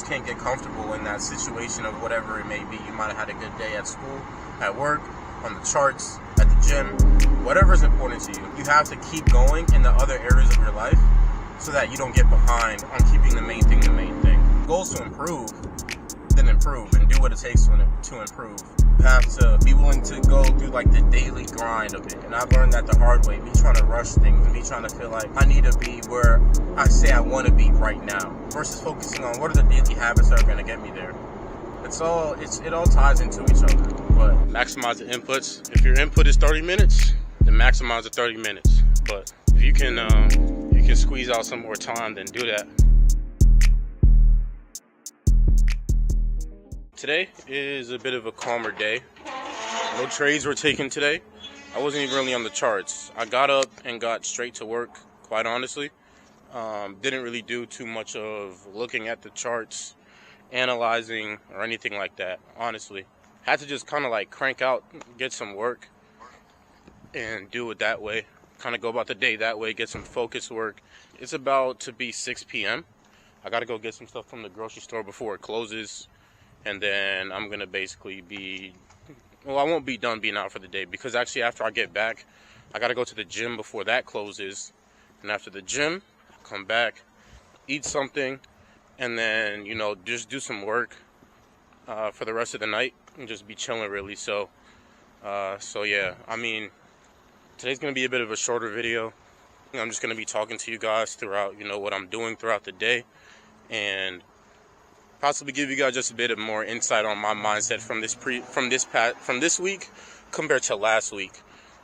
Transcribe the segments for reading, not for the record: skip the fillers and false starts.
just can't get comfortable in that situation of whatever it may be. You might have had a good day at school, at work, on the charts, at the gym, whatever is important to you. You have to keep going in the other areas of your life so that you don't get behind on keeping the main thing the main thing. Goals to improve, then improve, and do what it takes to improve. You have to be willing to go through like the daily grind of it. And I've learned that the hard way. Me trying to rush things, me trying to feel like I need to be where I say I want to be right now, versus focusing on what are the daily habits that are going to get me there. It all ties into each other. But maximize the inputs. If your input is 30 minutes, then maximize the 30 minutes. But if you can squeeze out some more time, then do that. Today is a bit of a calmer day. No trades were taken today. I wasn't even really on the charts. I got up and got straight to work, quite honestly. Didn't really do too much of looking at the charts, analyzing, or anything like that, honestly. Had to just kind of like crank out, get some work, and do it that way. Kind of go about the day that way, get some focused work. It's about to be 6 p.m. I got to go get some stuff from the grocery store before it closes. And then I'm going to basically I won't be done being out for the day, because actually after I get back, I got to go to the gym before that closes. And after the gym, I'll come back, eat something, and then, just do some work for the rest of the night and just be chilling really. So yeah, today's going to be a bit of a shorter video. I'm just going to be talking to you guys throughout, what I'm doing throughout the day, and possibly give you guys just a bit of more insight on my mindset from this week compared to last week,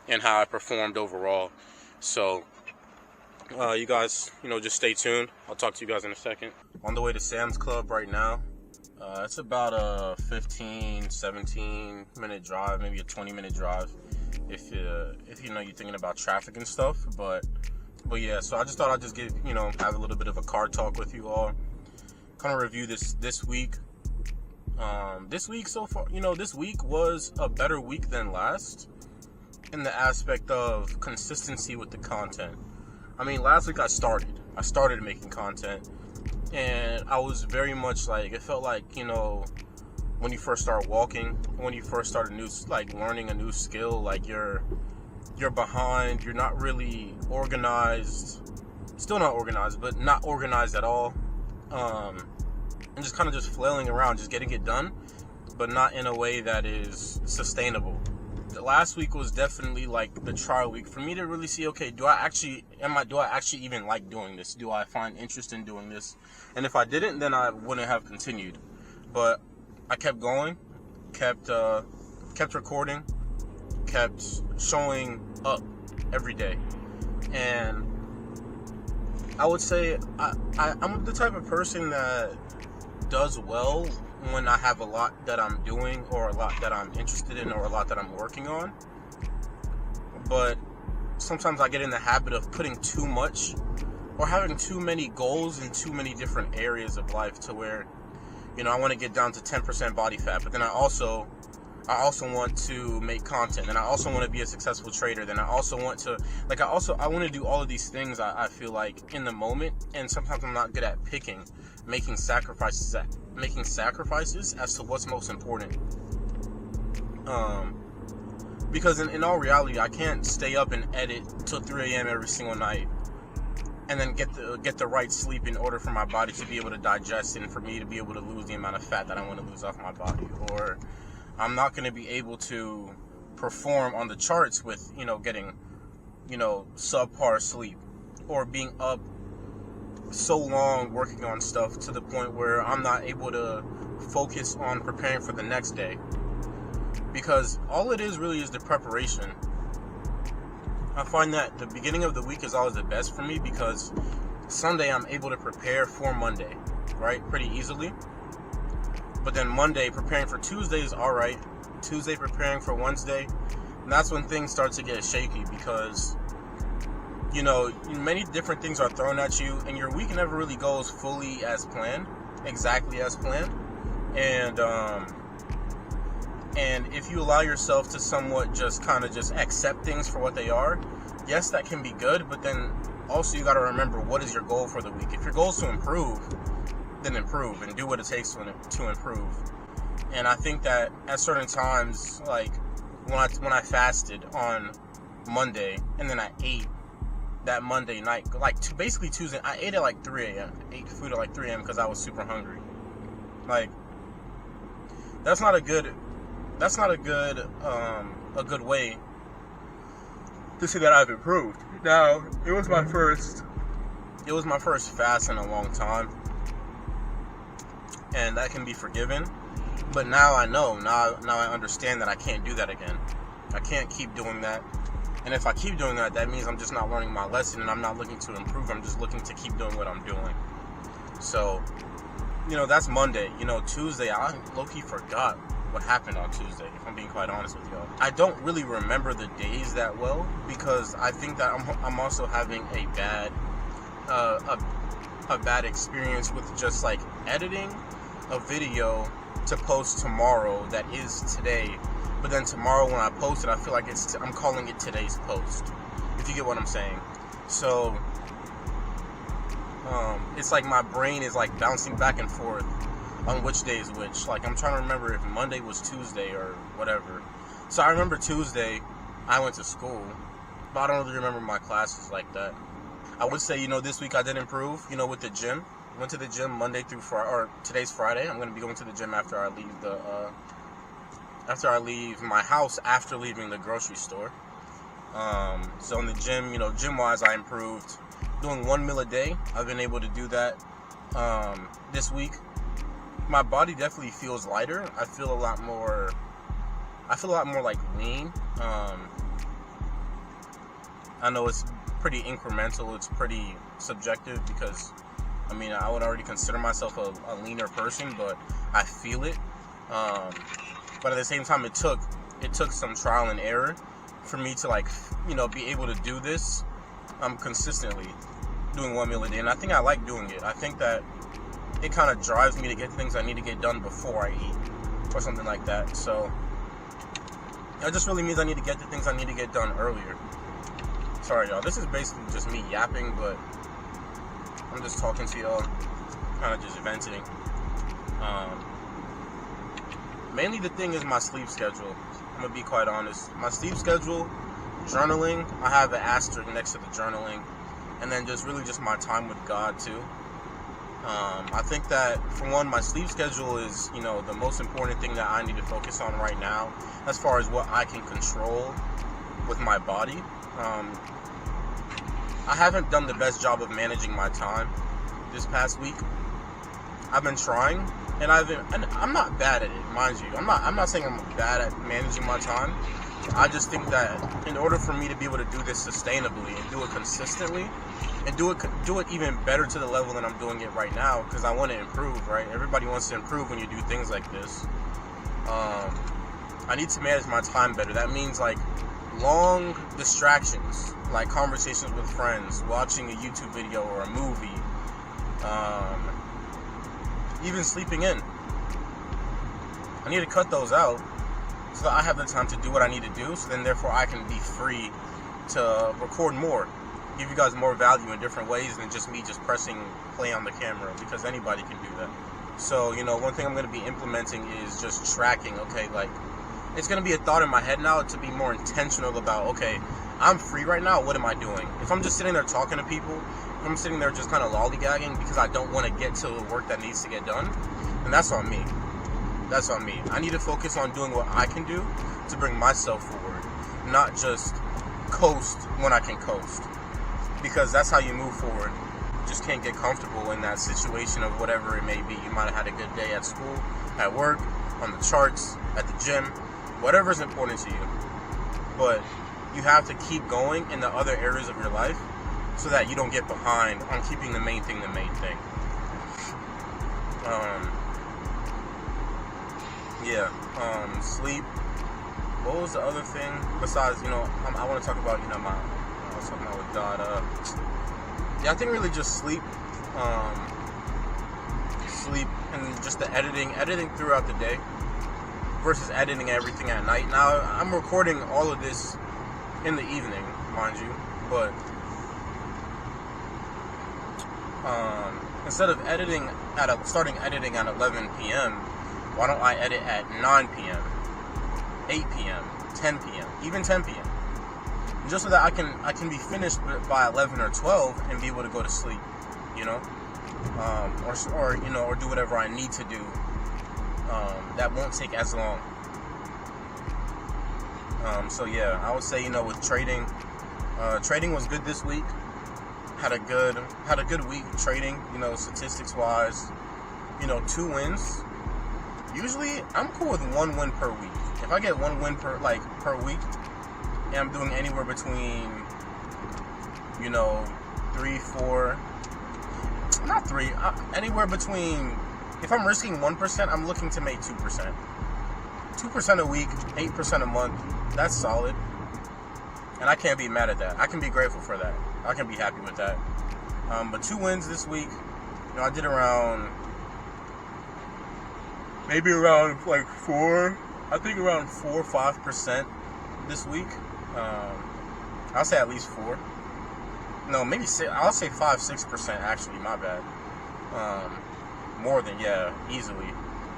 and how I performed overall. So you guys, just stay tuned. I'll talk to you guys in a second. On the way to Sam's Club right now. It's about a 15-17 minute drive, maybe a 20-minute drive if you're thinking about traffic and stuff. But yeah, so I just thought I'd just have a little bit of a car talk with you all. Kind of review this week. This week so far, this week was a better week than last in the aspect of consistency with the content. Last week I started making content, and I was very much like, it felt like, when you first start walking, when you first start learning a new skill, like you're behind, you're not really organized, still not organized, but not organized at all. And just kind of flailing around, just getting it done, but not in a way that is sustainable. The last week was definitely like the trial week for me to really see, okay, do I actually even like doing this? Do I find interest in doing this? And if I didn't, then I wouldn't have continued. But I kept going, kept recording, kept showing up every day. And I would say I'm the type of person that does well when I have a lot that I'm doing, or a lot that I'm interested in, or a lot that I'm working on. But sometimes I get in the habit of putting too much, or having too many goals in too many different areas of life, to where, I want to get down to 10% body fat, but then I also want to make content, and I also want to be a successful trader. Then I also want to, I want to do all of these things, I feel like, in the moment. And sometimes I'm not good at making sacrifices as to what's most important. Because in all reality, I can't stay up and edit till 3 a.m. every single night, and then get the right sleep in order for my body to be able to digest, and for me to be able to lose the amount of fat that I want to lose off my body. Or I'm not going to be able to perform on the charts with, getting, subpar sleep, or being up so long working on stuff to the point where I'm not able to focus on preparing for the next day. Because all it is really is the preparation. I find that the beginning of the week is always the best for me, because Sunday I'm able to prepare for Monday, right? Pretty easily. But then Monday, preparing for Tuesday is alright. Tuesday, preparing for Wednesday. And that's when things start to get shaky, because, many different things are thrown at you, and your week never really goes fully as planned, exactly as planned. And if you allow yourself to somewhat just accept things for what they are, yes, that can be good, but then also you got to remember, what is your goal for the week? If your goal is to improve, then improve and do what it takes to improve. And I think that at certain times, like when I fasted on Monday and then I ate that Monday night, like basically Tuesday, I ate at like 3 a.m. Ate food at like 3 a.m. because I was super hungry. Like that's not a good way to say that I've improved. Now, it was my first fast in a long time, and that can be forgiven. But now I know, now I understand that I can't do that again. I can't keep doing that. And if I keep doing that, that means I'm just not learning my lesson, and I'm not looking to improve. I'm just looking to keep doing what I'm doing. So, that's Monday. Tuesday, I low-key forgot what happened on Tuesday, if I'm being quite honest with y'all. I don't really remember the days that well, because I think that I'm also having a bad experience with just like editing a video to post tomorrow that is today, but then tomorrow when I post it, I feel like I'm calling it today's post, if you get what I'm saying. So it's like my brain is like bouncing back and forth on which day is which. Like I'm trying to remember if Monday was Tuesday or whatever. So I remember Tuesday I went to school, but I don't really remember my classes like that. I would say, this week I did improve, with the gym. Went to the gym Monday through Friday, or today's Friday. I'm going to be going to the gym after I leave my house after leaving the grocery store. So in the gym, gym-wise, I improved. Doing 1 meal a day, I've been able to do that this week. My body definitely feels lighter. I feel a lot more like lean. I know it's pretty incremental. It's pretty subjective because, I would already consider myself a leaner person, but I feel it. But at the same time, it took some trial and error for me to be able to do this consistently, doing 1 meal a day. And I think I like doing it. I think that it kind of drives me to get things I need to get done before I eat or something like that. So it just really means I need to get the things I need to get done earlier. Sorry, y'all. This is basically just me yapping, but I'm just talking to y'all, kind of just venting. Mainly the thing is my sleep schedule. I'm going to be quite honest. My sleep schedule, journaling, I have an asterisk next to the journaling, and then just really just my time with God too. I think that, for one, my sleep schedule is, the most important thing that I need to focus on right now as far as what I can control with my body. I haven't done the best job of managing my time this past week. I've been trying, and I'm not bad at it, mind you. I'm not saying I'm bad at managing my time. I just think that in order for me to be able to do this sustainably and do it consistently, and do it even better to the level that I'm doing it right now, because I want to improve, right? Everybody wants to improve when you do things like this. I need to manage my time better. That means long distractions, like conversations with friends, watching a YouTube video or a movie, even sleeping in. I need to cut those out so that I have the time to do what I need to do, so then therefore I can be free to record more, give you guys more value in different ways than just me just pressing play on the camera, because anybody can do that. So, one thing I'm going to be implementing is just tracking, okay, it's going to be a thought in my head now to be more intentional about, okay, I'm free right now, what am I doing? If I'm just sitting there talking to people, if I'm sitting there just kind of lollygagging because I don't want to get to the work that needs to get done, then that's on me. That's on me. I need to focus on doing what I can do to bring myself forward, not just coast when I can coast, because that's how you move forward. Just can't get comfortable in that situation of whatever it may be. You might have had a good day at school, at work, on the charts, at the gym, whatever is important to you. But you have to keep going in the other areas of your life so that you don't get behind on keeping the main thing the main thing. Sleep. What was the other thing besides, I want to talk about, something with God. I think really just sleep. Sleep and just the editing throughout the day versus editing everything at night. Now, I'm recording all of this in the evening, mind you, but instead of editing starting editing at 11 p.m., why don't I edit at 9 p.m., 8 p.m., 10 p.m., even 10 p.m., just so that I can be finished by 11 or 12 and be able to go to sleep, you know, or you know, or do whatever I need to do. That won't take as long. So yeah, I would say, you know, with trading, trading was good this week. Had a good week trading, you know, statistics wise, you know, 2 wins. Usually I'm cool with 1 win per week. If I get 1 win per week, and I'm doing anywhere between, you know, 3, 4, not 3, anywhere between, if I'm risking 1%, I'm looking to make 2%. 2% a week, 8% a month, that's solid. And I can't be mad at that. I can be grateful for that. I can be happy with that. But 2 wins this week, you know, I did maybe around like 4 or 5% this week. I'll say at least 4. No, maybe I'll say 5-6% actually, my bad. More than, yeah, easily.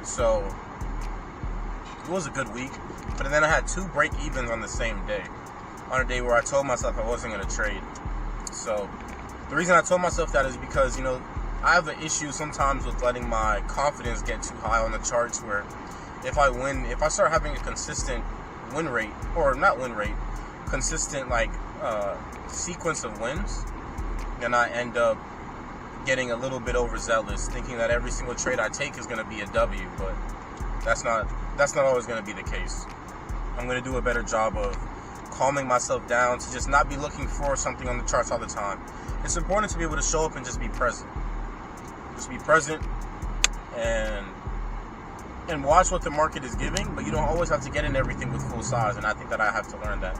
So it was a good week. But then I had 2 break evens on the same day. On a day where I told myself I wasn't going to trade. So the reason I told myself that is because, you know, I have an issue sometimes with letting my confidence get too high on the charts, where if I start having a consistent win rate, or not win rate, consistent sequence of wins, then I end up getting a little bit overzealous, thinking that every single trade I take is going to be a W, but that's not always going to be the case. I'm going to do a better job of calming myself down to just not be looking for something on the charts all the time. It's important to be able to show up and just be present. Just be present and watch what the market is giving, but you don't always have to get in everything with full size, and I think that I have to learn that.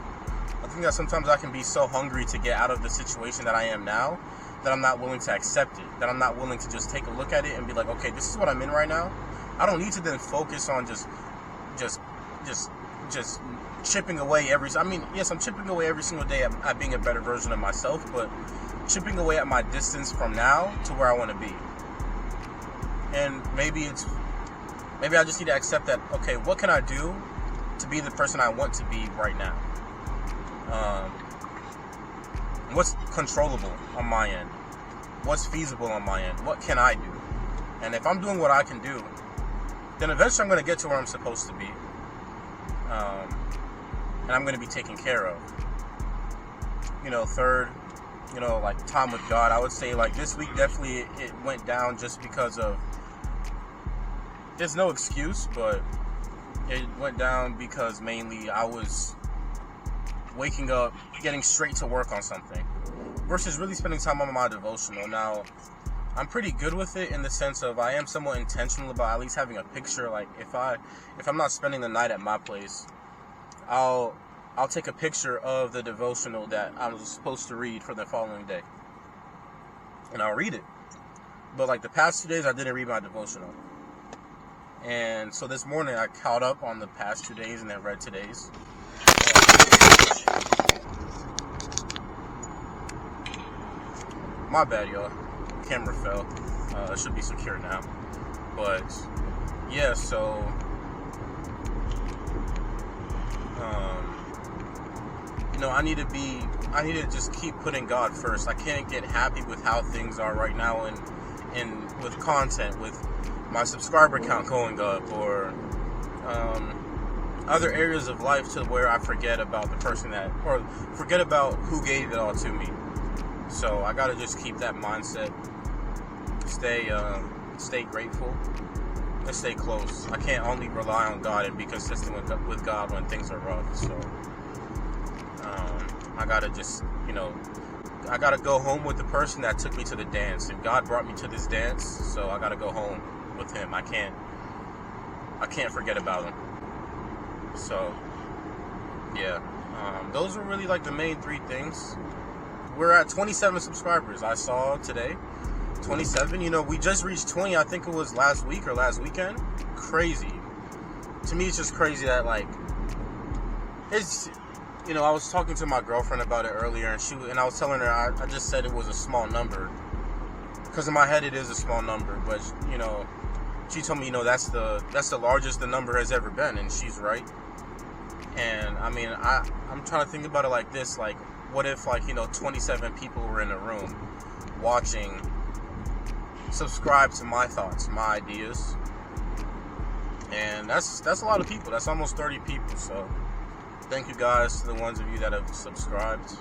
I think that sometimes I can be so hungry to get out of the situation that I am now that I'm not willing to accept it, that I'm not willing to just take a look at it and be like, okay, this is what I'm in right now. I don't need to then focus on just chipping away yes, I'm chipping away every single day at being a better version of myself, but chipping away at my distance from now to where I want to be. And maybe I just need to accept that, okay, what can I do to be the person I want to be right now? What's controllable on my end? What's feasible on my end? What can I do? And if I'm doing what I can do, then eventually I'm going to get to where I'm supposed to be. And I'm going to be taken care of. You know, third, you know, like time with God. I would say like this week definitely it went down just because of, there's no excuse, but it went down because mainly I was waking up, getting straight to work on something versus really spending time on my devotional. Now, I'm pretty good with it in the sense of I am somewhat intentional about at least having a picture. Like if I'm not spending the night at my place, I'll take a picture of the devotional that I was supposed to read for the following day, and I'll read it. But like the past 2 days, I didn't read my devotional, and so this morning I caught up on the past 2 days and then read today's. My bad, y'all. Camera fell. It should be secure now. But yeah, so you know, I need to just keep putting God first. I can't get happy with how things are right now, and with content, with my subscriber count going up, or other areas of life, to where I forget about the person or forget about who gave it all to me. So I gotta just keep that mindset. Stay grateful and stay close. I can't only rely on God and be consistent with God when things are rough. So I gotta just, you know, I gotta go home with the person that took me to the dance, and God brought me to this dance, so I gotta go home with him. I can't forget about him. So yeah, those are really like the main 3 things. We're at 27 subscribers. I saw today 27. You know, we just reached 20. I think it was last week or last weekend. Crazy. To me, it's just crazy that, like, it's, you know, I was talking to my girlfriend about it earlier, and I was telling her I just said it was a small number. because in my head it is a small number, but you know, she told me, you know, that's the largest the number has ever been, and she's right. And I mean, I'm trying to think about it like this, like, what if, like, you know, 27 people were in a room watching, subscribe to my thoughts, my ideas, and that's a lot of people. That's almost 30 people. So thank you guys to the ones of you that have subscribed.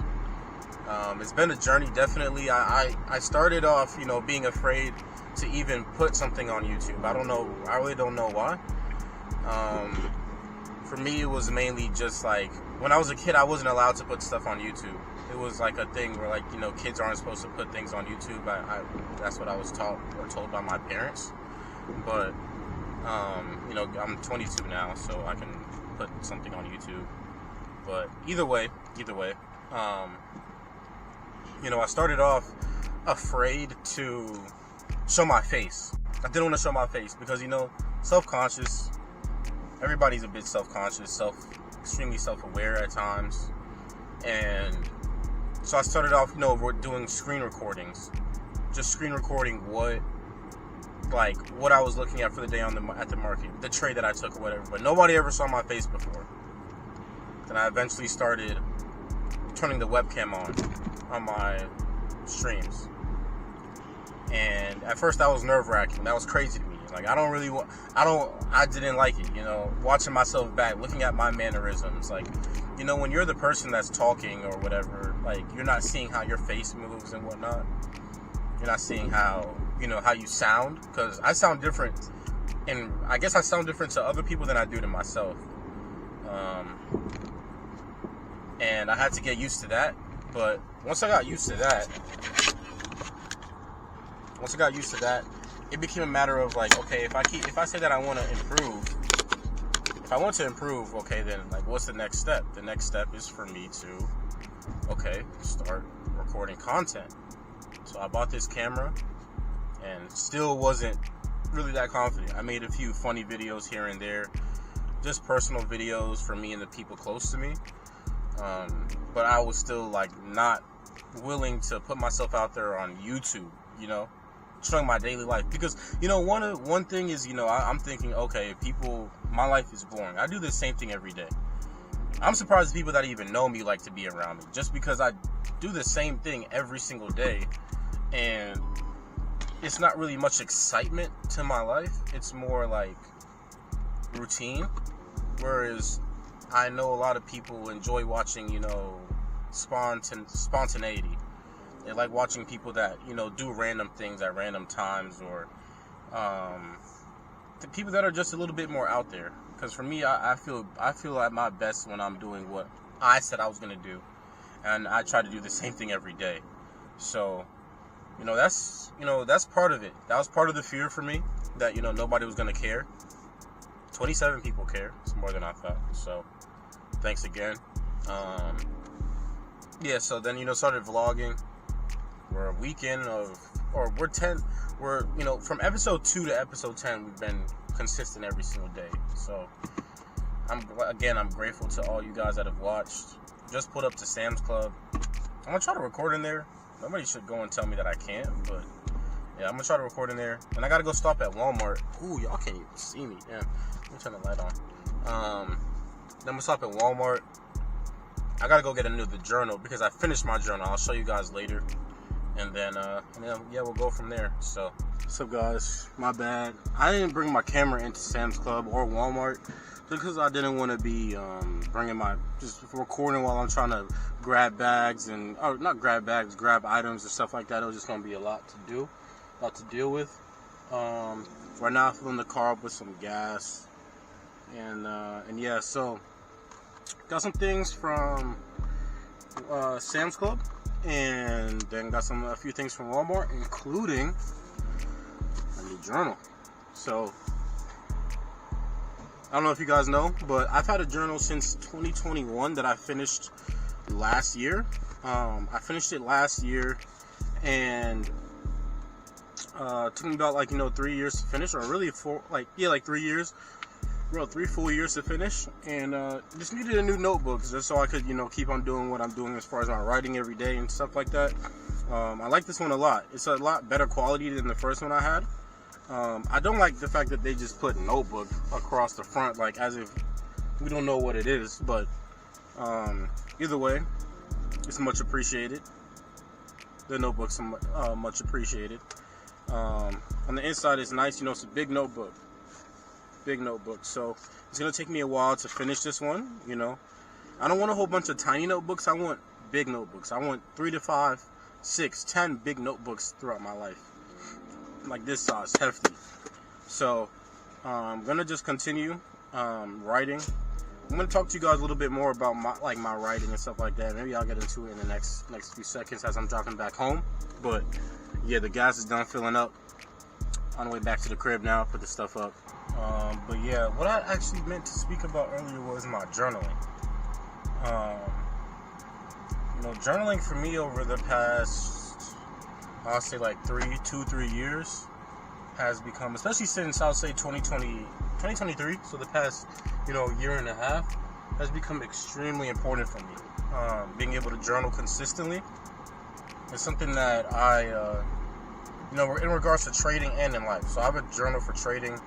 It's been a journey, definitely. I started off, you know, being afraid to even put something on YouTube. I really don't know why. For me, it was mainly just like, when I was a kid, I wasn't allowed to put stuff on YouTube. It was like a thing where, like, you know, kids aren't supposed to put things on YouTube. That's what I was taught or told by my parents. But, you know, I'm 22 now, so I can put something on YouTube. But either way, you know, I started off afraid to show my face. I didn't want to show my face because, you know, self-conscious. Everybody's a bit self-conscious, extremely self-aware at times. And so I started off, you know, doing screen recordings. Just screen recording what I was looking at for the day at the market, the trade that I took or whatever. But nobody ever saw my face before. Then I eventually started turning the webcam on my streams. And at first that was nerve-wracking. That was crazy to me. Like, I didn't like it, you know, watching myself back, looking at my mannerisms. Like, you know, when you're the person that's talking or whatever, like, you're not seeing how your face moves and whatnot. You're not seeing how, you know, how you sound, because I sound different, and I guess I sound different to other people than I do to myself. And I had to get used to that. But once I got used to that, it became a matter of, like, okay, if I say that I want to improve, okay, then, like, what's the next step? The next step is for me to, okay, start recording content. So I bought this camera and still wasn't really that confident. I made a few funny videos here and there, just personal videos for me and the people close to me. But I was still, like, not willing to put myself out there on YouTube, you know, showing my daily life. Because, you know, one thing is, you know, I'm thinking, okay, my life is boring. I do the same thing every day. I'm surprised people that even know me like to be around me, just because I do the same thing every single day, and it's not really much excitement to my life. It's more like routine. Whereas I know a lot of people enjoy watching, you know, spontaneity. They like watching people that, you know, do random things at random times, or the people that are just a little bit more out there. Because for me, I feel at my best when I'm doing what I said I was going to do, and I try to do the same thing every day. So, you know, that's part of it. That was part of the fear for me, that, you know, nobody was going to care. 27 people care. It's more than I thought. So, thanks again. Yeah, so then, you know, started vlogging. We're a weekend we're, you know, from episode 2 to episode 10, we've been consistent every single day. So, I'm grateful to all you guys that have watched. Just pulled up to Sam's Club. I'm going to try to record in there. Nobody should go and tell me that I can't, but yeah, I'm going to try to record in there. And I got to go stop at Walmart. Ooh, y'all can't even see me. Damn. Let me turn the light on. Then I'm going to stop at Walmart. I got to go get the journal, because I finished my journal. I'll show you guys later. And then yeah, we'll go from there. So, what's up, guys? My bad. I didn't bring my camera into Sam's Club or Walmart because I didn't want to be just recording while I'm trying to grab items and stuff like that. It was just gonna be a lot to deal with. Right now, I'm filling the car up with some gas, and yeah. So, got some things from Sam's Club. And then got a few things from Walmart, including a new journal. So, I don't know if you guys know, but I've had a journal since 2021 that I finished last year. I finished it last year, and it took me about 3 years to finish, or really 3 years. Well, 3 full years to finish, and just needed a new notebook just so I could, keep on doing what I'm doing as far as my writing every day and stuff like that. I like this one a lot. It's a lot better quality than the first one I had. I don't like the fact that they just put notebook across the front, like as if we don't know what it is. But either way, it's much appreciated. The notebook's much appreciated. On the inside, it's nice. It's a big notebook. So it's gonna take me a while to finish this one. I don't want a whole bunch of tiny notebooks. I want big notebooks. I want 3 to 5, 6, 10 big notebooks throughout my life, like this size, hefty. So I'm gonna just continue writing. I'm gonna talk to you guys a little bit more about my writing and stuff like that. Maybe I'll get into it in the next few seconds as I'm driving back home. But yeah, the gas is done filling up. On the way back to the crib now, put the stuff up. But yeah, what I actually meant to speak about earlier was my journaling. Journaling for me over the past, I'll say like 3 years, has become, especially since I'll say 2023, so the past, year and a half, has become extremely important for me. Being able to journal consistently is something that I, in regards to trading and in life. So I have a journal for trading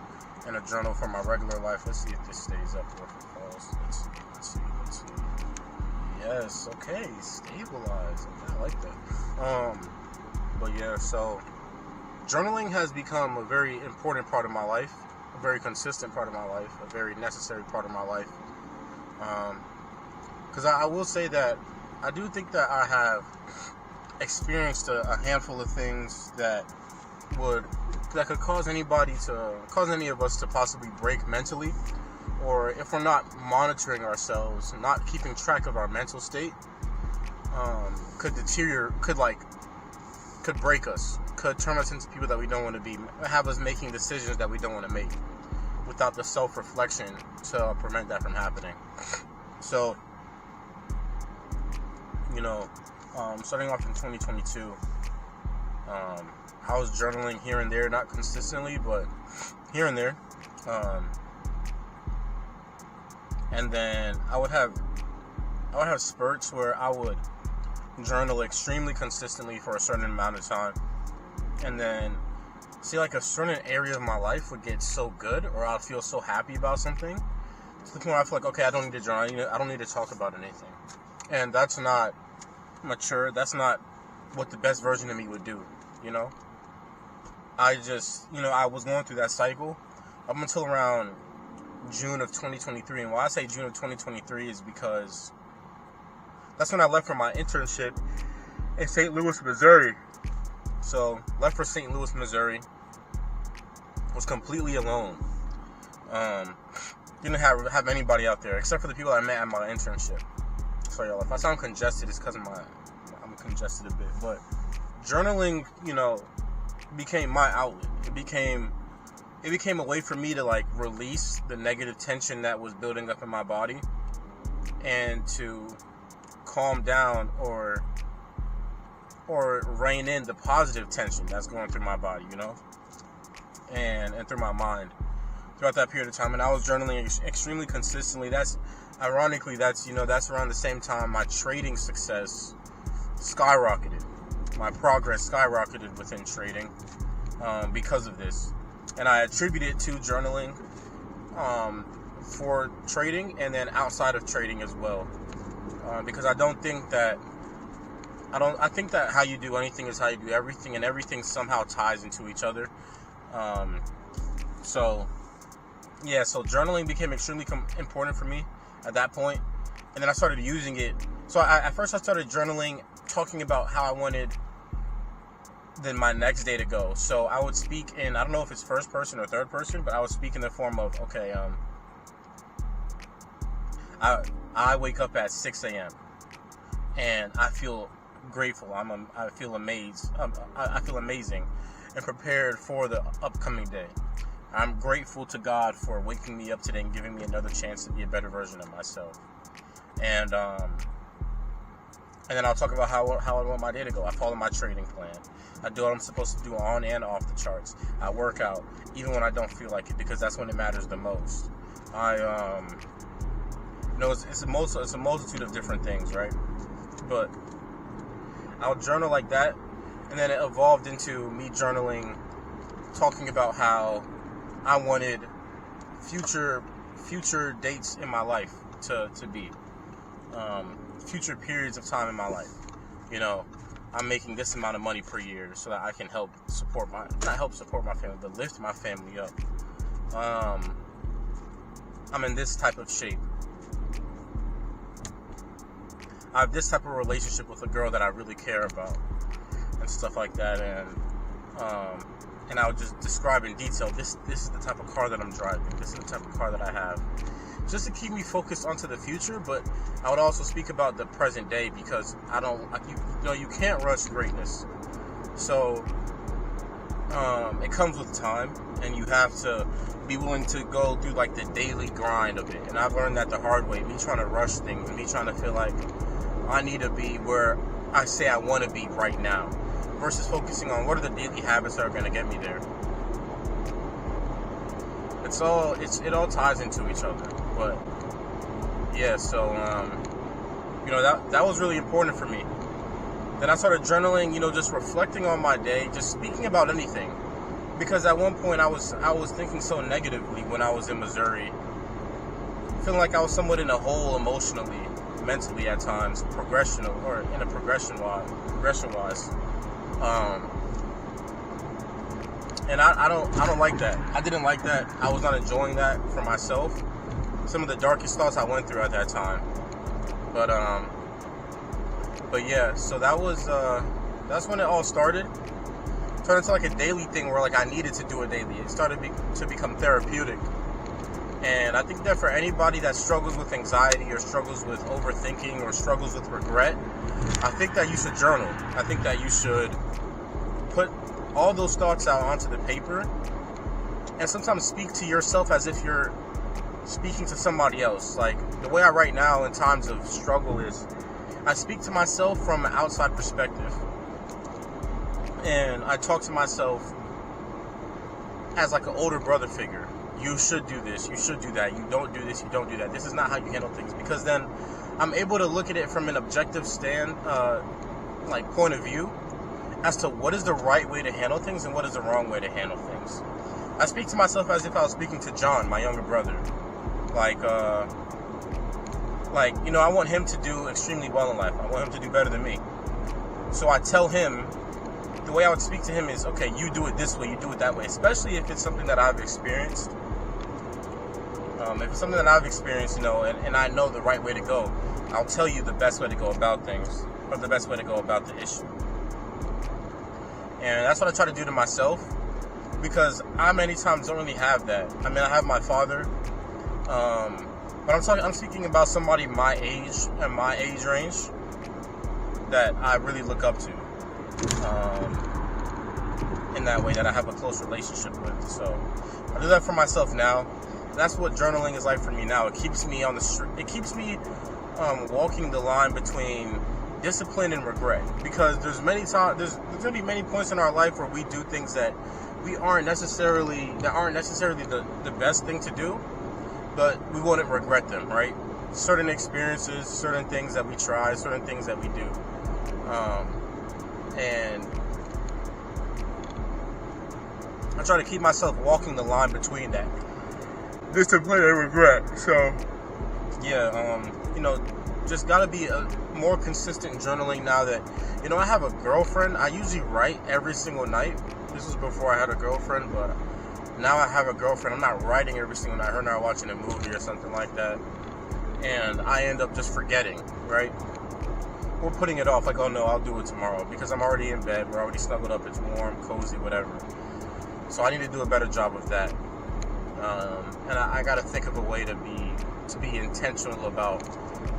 and a journal for my regular life. Let's see if this stays up or if it falls. Let's see. Yes, okay, stabilize. Okay, I like that. But yeah, so journaling has become a very important part of my life, a very consistent part of my life, a very necessary part of my life. Because I will say that I do think that I have experienced a handful of things that could cause any of us to possibly break mentally, or if we're not monitoring ourselves, not keeping track of our mental state, could deteriorate, could break us, could turn us into people that we don't want to be, have us making decisions that we don't want to make without the self-reflection to prevent that from happening. So, starting off in 2022, I was journaling here and there, not consistently, but here and there. And then I would have spurts where I would journal extremely consistently for a certain amount of time, and then see like a certain area of my life would get so good, or I'll feel so happy about something, to the point where I feel like, okay, I don't need to journal, I don't need to talk about anything. And that's not mature. That's not what the best version of me would do. I just, I was going through that cycle up until around June of 2023. And why I say June of 2023 is because that's when I left for my internship in St. Louis, Missouri. So, left for St. Louis, Missouri. Was completely alone. Didn't have anybody out there except for the people I met at my internship. So y'all, if I sound congested, it's because I'm congested a bit. But journaling, became my outlet. It became a way for me to release the negative tension that was building up in my body, and to calm down or rein in the positive tension that's going through my body, and through my mind throughout that period of time. And I was journaling extremely consistently. That's around the same time my trading success skyrocketed. My progress skyrocketed within trading because of this. And I attribute it to journaling for trading, and then outside of trading as well. Because I think that how you do anything is how you do everything, and everything somehow ties into each other. So journaling became extremely important for me at that point, and then I started using it. So at first I started journaling, talking about how I wanted my next day to go. So I would speak in, I don't know if it's first person or third person, but I would speak in the form of, okay, I wake up at 6 a.m. and I feel grateful. I feel amazed. I feel amazing and prepared for the upcoming day. I'm grateful to God for waking me up today and giving me another chance to be a better version of myself. And then I'll talk about how I want my day to go. I follow my trading plan. I do what I'm supposed to do on and off the charts. I work out even when I don't feel like it, because that's when it matters the most. It's a multitude of different things, right? But I'll journal like that, And then it evolved into me journaling, talking about how I wanted future dates in my life to be. Future periods of time in my life. You know, I'm making this amount of money per year so that I can not help support my family, but lift my family up. I'm in this type of shape. I have this type of relationship with a girl that I really care about and stuff like that. And I would just describe in detail, this is the type of car that I'm driving. This is the type of car that I have. Just to keep me focused onto the future, but I would also speak about the present day because you can't rush greatness. So it comes with time, and you have to be willing to go through like the daily grind of it. And I've learned that the hard way. Me trying to rush things, and me trying to feel like I need to be where I say I want to be right now, versus focusing on what are the daily habits that are going to get me there. It all ties into each other. But yeah, so that was really important for me. Then I started journaling, just reflecting on my day, just speaking about anything. Because at one point I was thinking so negatively when I was in Missouri, feeling like I was somewhat in a hole emotionally, mentally at times, progression wise. And I don't like that. I didn't like that. I was not enjoying that for myself. Some of the darkest thoughts I went through at that time. But yeah, so that's when it all started. It turned into like a daily thing where like I needed to do it daily. It started to become therapeutic. And I think that for anybody that struggles with anxiety or struggles with overthinking or struggles with regret, I think that you should journal. I think that you should put all those thoughts out onto the paper and sometimes speak to yourself as if you're speaking to somebody else. Like the way I write now in times of struggle is I speak to myself from an outside perspective, and I talk to myself as like an older brother figure. You should do this, you should do that, you don't do this, you don't do that, this is not how you handle things, because then I'm able to look at it from an objective point of view as to what is the right way to handle things and what is the wrong way to handle things. I speak to myself as if I was speaking to John, my younger brother. I want him to do extremely well in life. I want him to do better than me. So I tell him, the way I would speak to him is, okay, you do it this way, you do it that way. Especially if it's something that I've experienced. If it's something that I've experienced, and I know the right way to go, I'll tell you the best way to go about things, or the best way to go about the issue. And that's what I try to do to myself, because I many times don't really have that. I mean, I have my father, but I'm speaking about somebody my age and my age range that I really look up to, in that way, that I have a close relationship with. So I do that for myself now. That's what journaling is like for me now. It keeps me on the street. It keeps me walking the line between discipline and regret, because there's going to be many points in our life where we do things that aren't necessarily the best thing to do, but we wouldn't regret them, right? Certain experiences, certain things that we try, certain things that we do, and I try to keep myself walking the line between that discipline and regret. So yeah, just gotta be a more consistent journaling now that I have a girlfriend. I usually write every single night. This was before I had a girlfriend, but now I have a girlfriend. I'm not writing every single night. Her and I are watching a movie or something like that, and I end up just forgetting, right? We're putting it off, like, oh no, I'll do it tomorrow, because I'm already in bed, we're already snuggled up, it's warm, cozy, whatever. So I need to do a better job with that. And I got to think of a way to be intentional about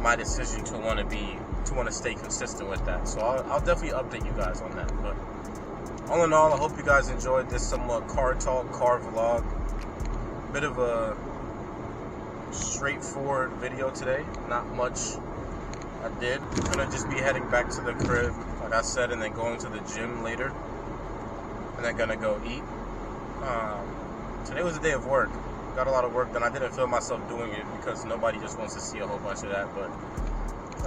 my decision to want to stay consistent with that. So I'll definitely update you guys on that. But all in all, I hope you guys enjoyed this somewhat car talk, car vlog. Bit of a straightforward video today. Not much I did. I'm gonna just be heading back to the crib, like I said, and then going to the gym later, and then gonna go eat. Today was a day of work. Got a lot of work done. I didn't feel myself doing it because nobody just wants to see a whole bunch of that, but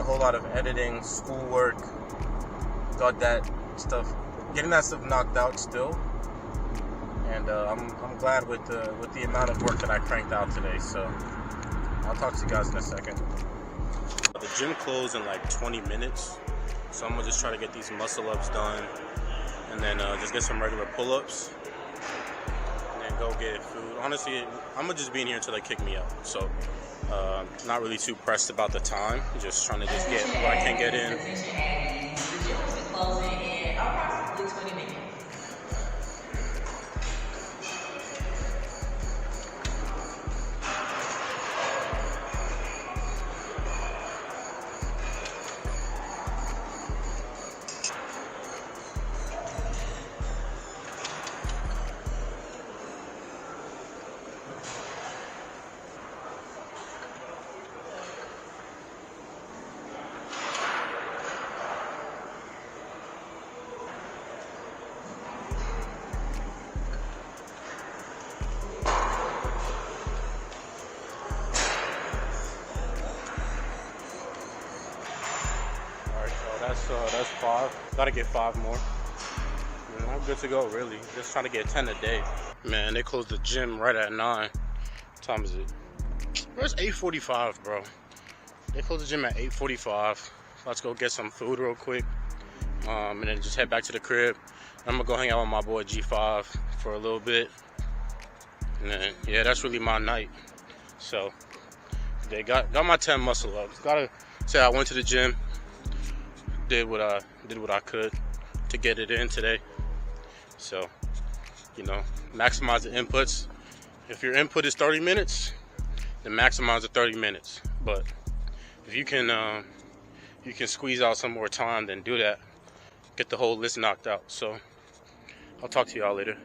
a whole lot of editing, schoolwork, thought that stuff getting that stuff knocked out still, and I'm glad with the amount of work that I cranked out today. So I'll talk to you guys in a second. The gym closed in like 20 minutes, so I'm gonna just try to get these muscle ups done, and then just get some regular pull-ups, and then go get food. Honestly, I'm gonna just be in here until they kick me out. So not really too pressed about the time. Just trying to just get what I can get in. That's 5. Gotta get 5 more. And I'm good to go, really. Just trying to get 10 a day. Man, they closed the gym right at 9. What time is it? Where's 8:45, bro? They closed the gym at 8:45. Let's go get some food real quick. And then just head back to the crib. I'm gonna go hang out with my boy G5 for a little bit. And then, yeah, that's really my night. So, they got my 10 muscle ups. Gotta say I went to the gym. Did what I could to get it in today. So, you know, maximize the inputs. If your input is 30 minutes, then maximize the 30 minutes. But if you can squeeze out some more time, then do that. Get the whole list knocked out. So I'll talk to y'all later.